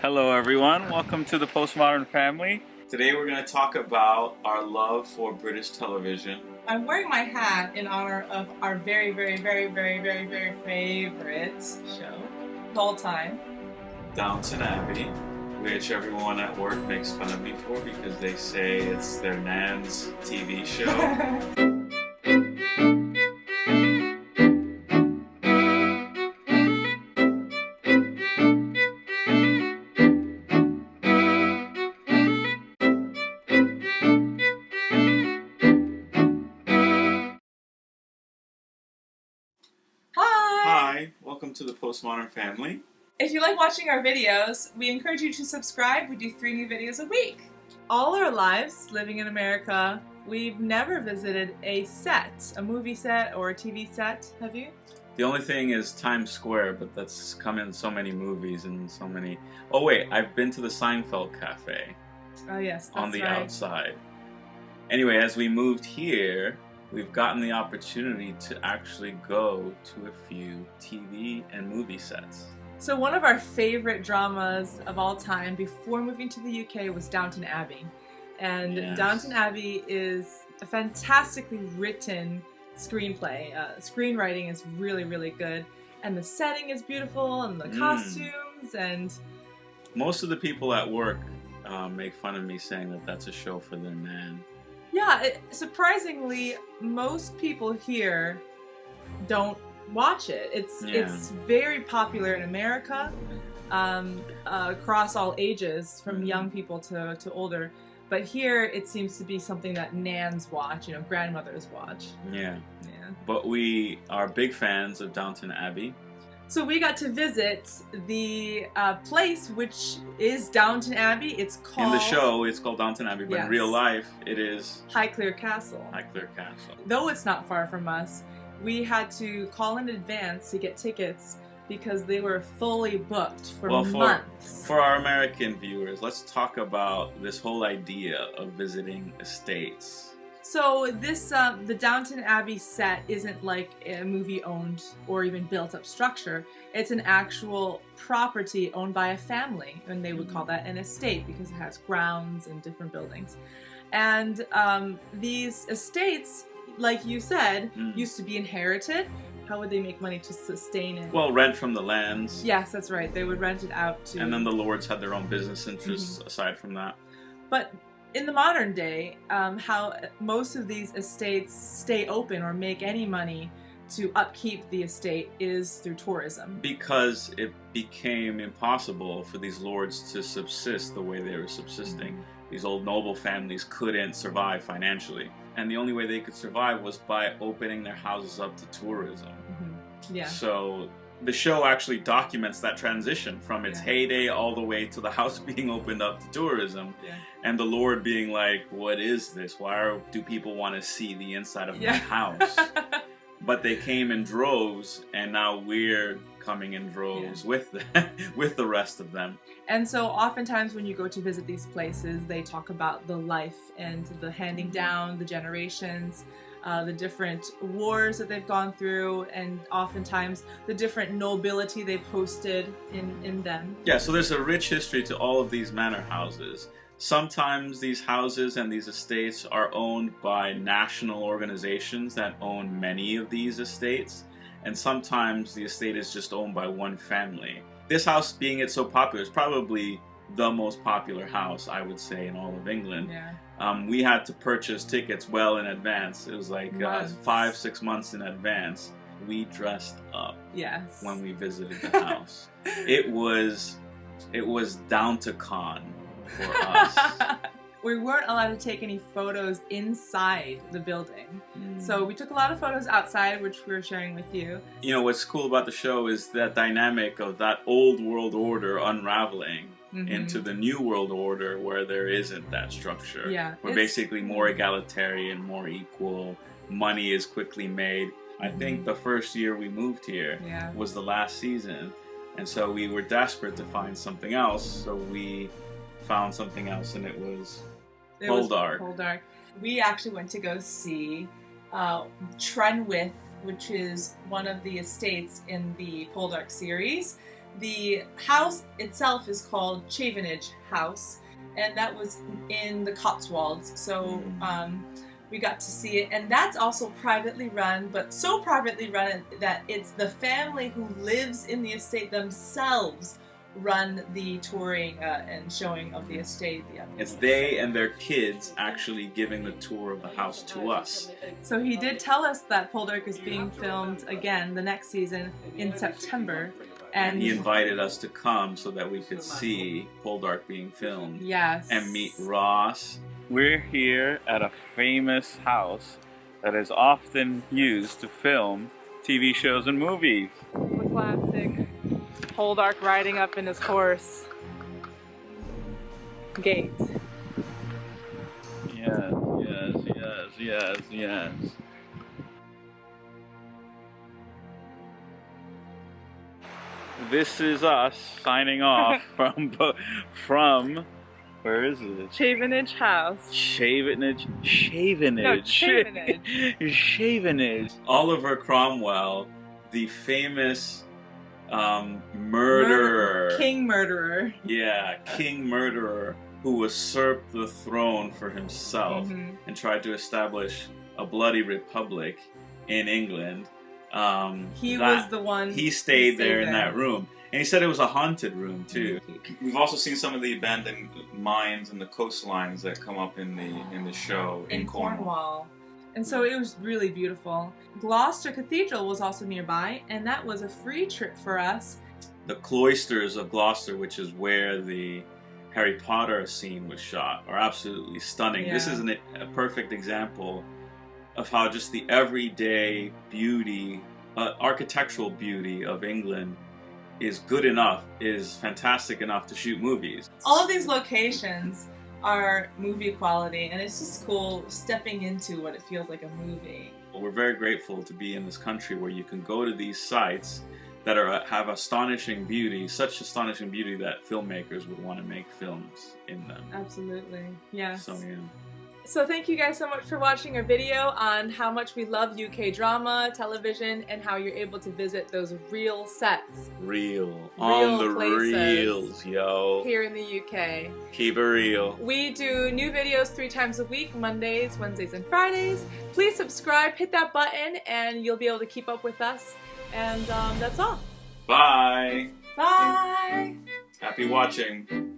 Hello everyone, welcome to the Postmodern family. Today we're going to talk about our love for British television. I'm wearing my hat in honor of our very favorite show of all time. Downton Abbey, which everyone at work makes fun of me for because they say it's their nan's TV show. Hi, welcome to the Postmodern family. If you like watching our videos, we encourage you to subscribe. We do 3 new videos a week. All our lives living in America, we've never visited a set, a movie set or a TV set, have you? The only thing is Times Square, but that's come in so many movies and so many... Oh wait, I've been to the Seinfeld Cafe. Oh yes, that's on the right. outside. Anyway, as we moved here, we've gotten the opportunity to actually go to a few TV and movie sets. So one of our favorite dramas of all time before moving to the UK was Downton Abbey. And Yes. Downton Abbey is a fantastically written screenplay. Screenwriting is really good. And the setting is beautiful, and the costumes, and... Most of the people at work make fun of me saying that that's a show for their nan. Yeah, surprisingly, most people here don't watch it. It's very popular in America, across all ages, from young people to older. But here, it seems to be something that nans watch, you know, grandmothers watch. Yeah. But we are big fans of Downton Abbey. So we got to visit the place, which is Downton Abbey. It's called... In the show, it's called Downton Abbey, but in real life, it is... Highclere Castle. Highclere Castle. Though it's not far from us, we had to call in advance to get tickets because they were fully booked for months. For our American viewers, let's talk about this whole idea of visiting estates. So this, the Downton Abbey set isn't like a movie-owned or even built-up structure. It's an actual property owned by a family, and they would call that an estate because it has grounds and different buildings. And these estates, like you said, used to be inherited. How would they make money to sustain it? Well, rent from the lands. Yes, that's right. They would rent it out to... And then the lords had their own business interests aside from that. But in the modern day, how most of these estates stay open or make any money to upkeep the estate is through tourism. Because it became impossible for these lords to subsist the way they were subsisting. These old noble families couldn't survive financially. And the only way they could survive was by opening their houses up to tourism. Yeah. So the show actually documents that transition from its heyday all the way to the house being opened up to tourism. Yeah. And the Lord being like, what is this? Why do people want to see the inside of my house? But they came in droves, and now we're coming in droves with the rest of them. And so oftentimes when you go to visit these places, they talk about the life and the handing down, the generations, the different wars that they've gone through, and oftentimes the different nobility they've hosted in them. Yeah, so there's a rich history to all of these manor houses. Sometimes these houses and these estates are owned by national organizations that own many of these estates, and sometimes the estate is just owned by one family. This house, being it so popular, is probably the most popular house, I would say, in all of England. Yeah. We had to purchase tickets well in advance. It was like 5-6 months in advance. We dressed up when we visited the house. It was down to con for us. We weren't allowed to take any photos inside the building. So we took a lot of photos outside, which we were sharing with you. You know, what's cool about the show is that dynamic of that old world order unraveling into the new world order where there isn't that structure. Yeah, we're basically more egalitarian, more equal. Money is quickly made. I think the first year we moved here was the last season. And so we were desperate to find something else. So we found something else, and it was Poldark. We actually went to go see Trenwith, which is one of the estates in the Poldark series. The house itself is called Chavenage House, and that was in the Cotswolds, so we got to see it. And that's also privately run, but so privately run that it's the family who lives in the estate themselves run the touring and showing of the estate. It's they and their kids actually giving the tour of the house to us. So he did tell us that Poldark is being filmed again the next season in September. And he invited us to come so that we could see Poldark being filmed. Yes. And meet Ross. We're here at a famous house that is often used to film TV shows and movies. The classic Poldark riding up in his horse gate. Yes, yes, yes, yes, yes. This is us signing off from where is it? Chavenage House. Chavenage. No, Chavenage. Chavenage. Oliver Cromwell, the famous murderer. King murderer. Yeah, king murderer who usurped the throne for himself and tried to establish a bloody republic in England. He was the one. He stayed there in that room. And he said it was a haunted room, too. We've also seen some of the abandoned mines and the coastlines that come up in the show in Cornwall. And so it was really beautiful. Gloucester Cathedral was also nearby, and that was a free trip for us. The cloisters of Gloucester, which is where the Harry Potter scene was shot, are absolutely stunning. Yeah. This is a perfect example of how just the everyday beauty, architectural beauty of England is good enough, is fantastic enough to shoot movies. All of these locations are movie quality, and it's just cool stepping into what it feels like a movie. Well, we're very grateful to be in this country where you can go to these sites that have astonishing beauty, such astonishing beauty that filmmakers would want to make films in them. Absolutely, yes. So, yeah. So thank you guys so much for watching our video on how much we love UK drama, television, and how you're able to visit those real sets. On the places reels, yo. Here in the UK. Keep it real. We do new videos 3 times a week, Mondays, Wednesdays, and Fridays. Please subscribe, hit that button, and you'll be able to keep up with us. And that's all. Bye. Bye. Happy watching.